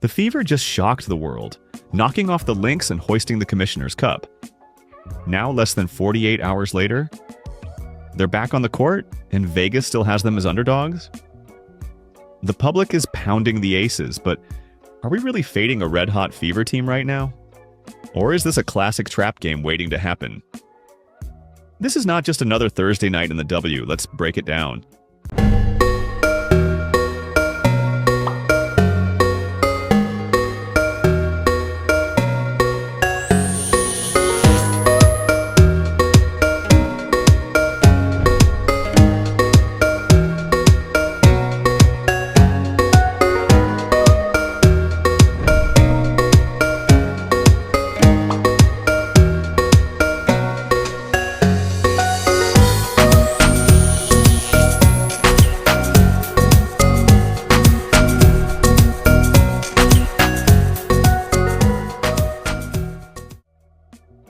The Fever just shocked the world, knocking off the Lynx and hoisting the Commissioner's Cup. Now, less than 48 hours later, they're back on the court, and Vegas still has them as underdogs? The public is pounding the aces, but are we really fading a red-hot Fever team right now? Or is this a classic trap game waiting to happen? This is not just another Thursday night in the W. Let's break it down.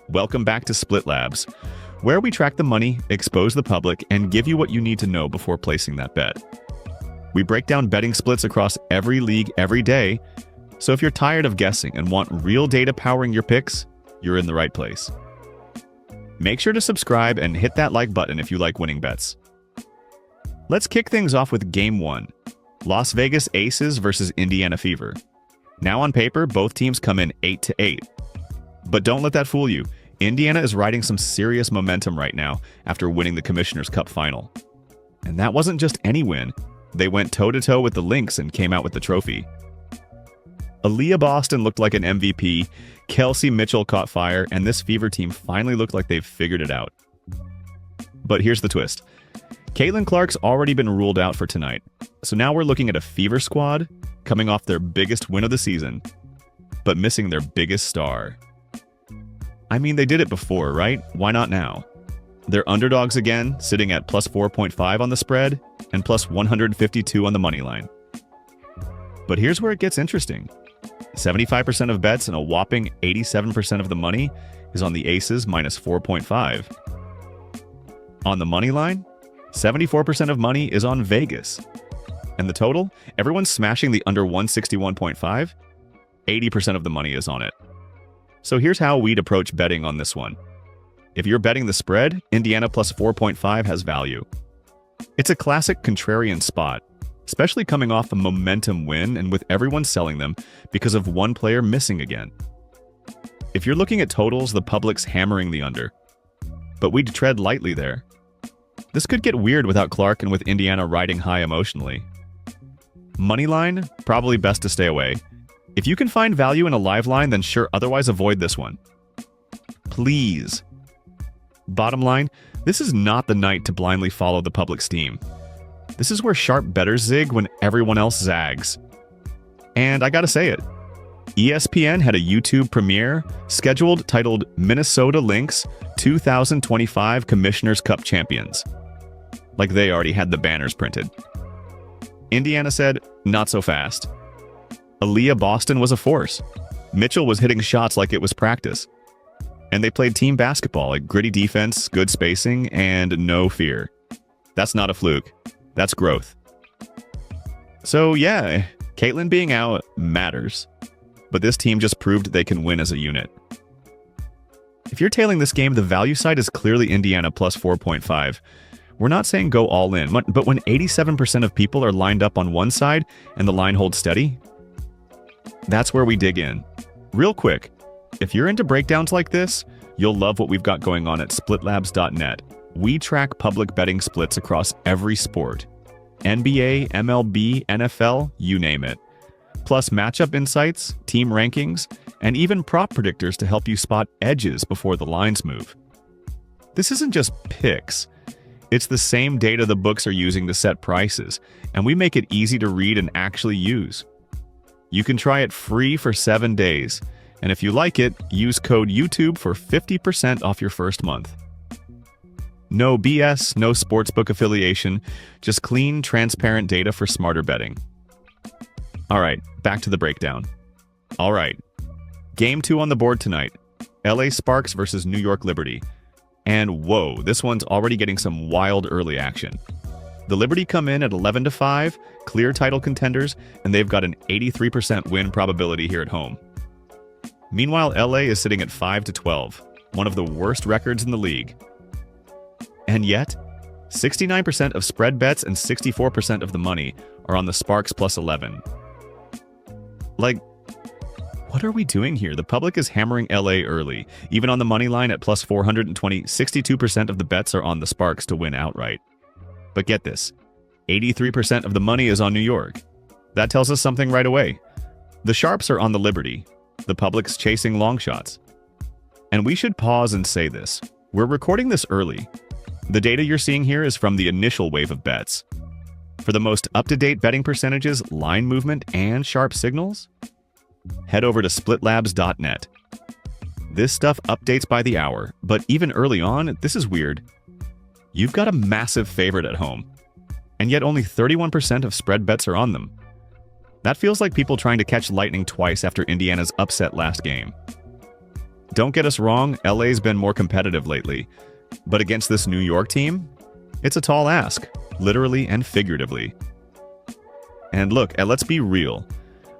Welcome back to Split Labs, where we track the money, expose the public, and give you what you need to know before placing that bet. We break down betting splits across every league every day, so if you're tired of guessing and want real data powering your picks, you're in the right place. Make sure to subscribe and hit that like button if you like winning bets. Let's kick things off with Game 1, Las Vegas Aces versus Indiana Fever. Now on paper, both teams come in 8-8. But don't let that fool you. Indiana is riding some serious momentum right now after winning the Commissioner's Cup final. And that wasn't just any win. They went toe-to-toe with the Lynx and came out with the trophy. Aaliyah Boston looked like an MVP, Kelsey Mitchell caught fire, and this Fever team finally looked like they've figured it out. But here's the twist. Caitlin Clark's already been ruled out for tonight, so now we're looking at a Fever squad coming off their biggest win of the season, but missing their biggest star. I mean, they did it before, right? Why not now? They're underdogs again, sitting at plus 4.5 on the spread and plus 152 on the money line. But here's where it gets interesting. 75% of bets and a whopping 87% of the money is on the Aces minus 4.5. On the money line, 74% of money is on Vegas. And the total? Everyone's smashing the under 161.5. 80% of the money is on it. So here's how we'd approach betting on this one. If you're betting the spread, Indiana plus 4.5 has value. It's a classic contrarian spot, especially coming off a momentum win and with everyone selling them because of one player missing again. If you're looking at totals, the public's hammering the under. But we'd tread lightly there. This could get weird without Clark and with Indiana riding high emotionally. Moneyline, probably best to stay away. If you can find value in a live line, then sure, otherwise avoid this one. Please. Bottom line, this is not the night to blindly follow the public steam. This is where sharp bettors zig when everyone else zags. And I gotta say it, ESPN had a YouTube premiere scheduled titled Minnesota Lynx 2025 Commissioner's Cup Champions. Like they already had the banners printed. Indiana said, not so fast. Aaliyah Boston was a force. Mitchell was hitting shots like it was practice. And they played team basketball, like gritty defense, good spacing, and no fear. That's not a fluke. That's growth. So yeah, Caitlin being out matters. But this team just proved they can win as a unit. If you're tailing this game, the value side is clearly Indiana plus 4.5. We're not saying go all in, but when 87% of people are lined up on one side and the line holds steady, that's where we dig in. Real quick, if you're into breakdowns like this, you'll love what we've got going on at splitlabs.net. We track public betting splits across every sport. NBA, MLB, NFL, you name it. Plus matchup insights, team rankings, and even prop predictors to help you spot edges before the lines move. This isn't just picks. It's the same data the books are using to set prices, and we make it easy to read and actually use. You can try it free for 7 days, and if you like it, use code YouTube for 50% off your first month. No BS, no sportsbook affiliation, just clean, transparent data for smarter betting. All right, back to the breakdown. All right, Game 2 on the board tonight, LA Sparks versus New York Liberty. And whoa, this one's already getting some wild early action. The Liberty come in at 11-5, clear title contenders, and they've got an 83% win probability here at home. Meanwhile, LA is sitting at 5-12, one of the worst records in the league. And yet, 69% of spread bets and 64% of the money are on the Sparks plus 11. Like, what are we doing here? The public is hammering LA early. Even on the money line at plus 420, 62% of the bets are on the Sparks to win outright. But get this, 83% of the money is on New York. That tells us something right away. The sharps are on the Liberty. The public's chasing long shots. And we should pause and say this. We're recording this early. The data you're seeing here is from the initial wave of bets. For the most up-to-date betting percentages, line movement, and sharp signals, head over to splitlabs.net. This stuff updates by the hour, but even early on, this is weird. You've got a massive favorite at home, and yet only 31% of spread bets are on them. That feels like people trying to catch lightning twice after Indiana's upset last game. Don't get us wrong, LA's been more competitive lately, but against this New York team, it's a tall ask, literally and figuratively. And look, let's be real.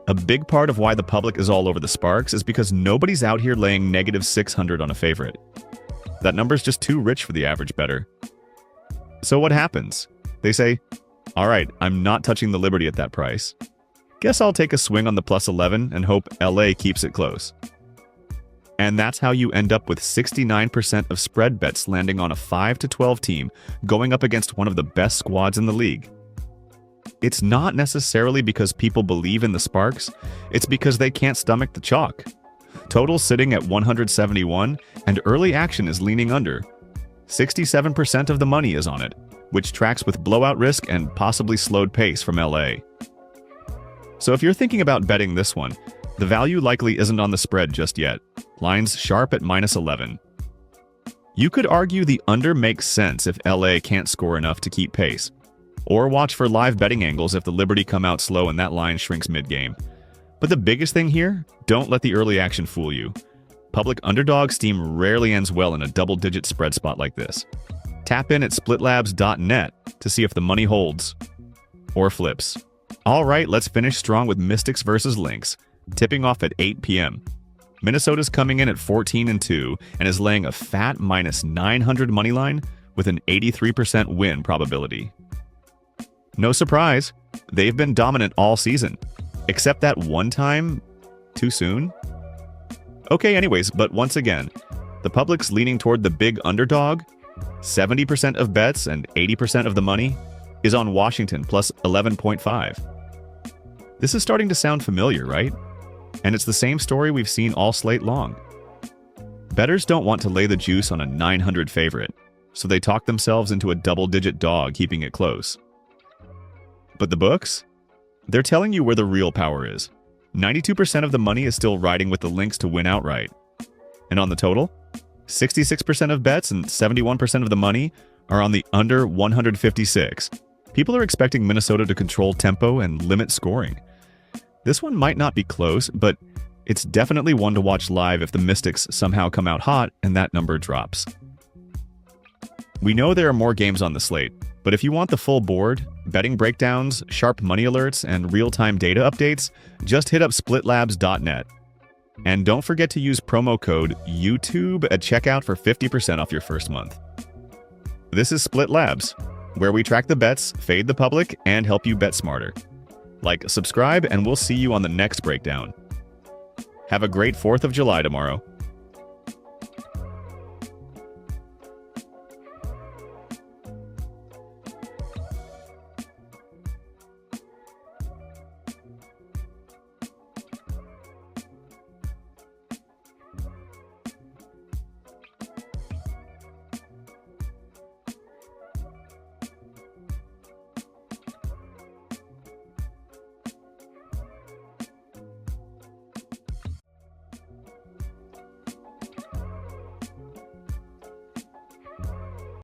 A big part of why the public is all over the Sparks is because nobody's out here laying negative 600 on a favorite. That number's just too rich for the average bettor. So what happens? They say, all right, I'm not touching the Liberty at that price. Guess I'll take a swing on the plus 11 and hope LA keeps it close. And that's how you end up with 69% of spread bets landing on a 5-12 team going up against one of the best squads in the league. It's not necessarily because people believe in the Sparks, it's because they can't stomach the chalk. Total sitting at 171, and early action is leaning under. 67% of the money is on it, which tracks with blowout risk and possibly slowed pace from LA. So if you're thinking about betting this one, the value likely isn't on the spread just yet. Lines sharp at -11. You could argue the under makes sense if LA can't score enough to keep pace, or watch for live betting angles if the Liberty come out slow and that line shrinks mid-game. But the biggest thing here, don't let the early action fool you. Public underdog steam rarely ends well in a double-digit spread spot like this. Tap in at splitlabs.net to see if the money holds or flips. All right, let's finish strong with Mystics versus Lynx, tipping off at 8 p.m. Minnesota's coming in at 14-2 and is laying a fat -900 money line with an 83% win probability. No surprise, they've been dominant all season, except that one time too soon. Okay, anyways, but once again, the public's leaning toward the big underdog. 70% of bets and 80% of the money is on Washington plus 11.5. This is starting to sound familiar, right? And it's the same story we've seen all slate long. Bettors don't want to lay the juice on a 900 favorite, so they talk themselves into a double-digit dog, keeping it close. But the books? They're telling you where the real power is. 92% of the money is still riding with the Lynx to win outright. And on the total, 66% of bets and 71% of the money are on the under 156. People are expecting Minnesota to control tempo and limit scoring. This one might not be close, but it's definitely one to watch live if the Mystics somehow come out hot and that number drops. We know there are more games on the slate, but if you want the full board, betting breakdowns, sharp money alerts, and real-time data updates, just hit up splitlabs.net. And don't forget to use promo code YouTube at checkout for 50% off your first month. This is Split Labs, where we track the bets, fade the public, and help you bet smarter. Like, subscribe, and we'll see you on the next breakdown. Have a great 4th of July tomorrow.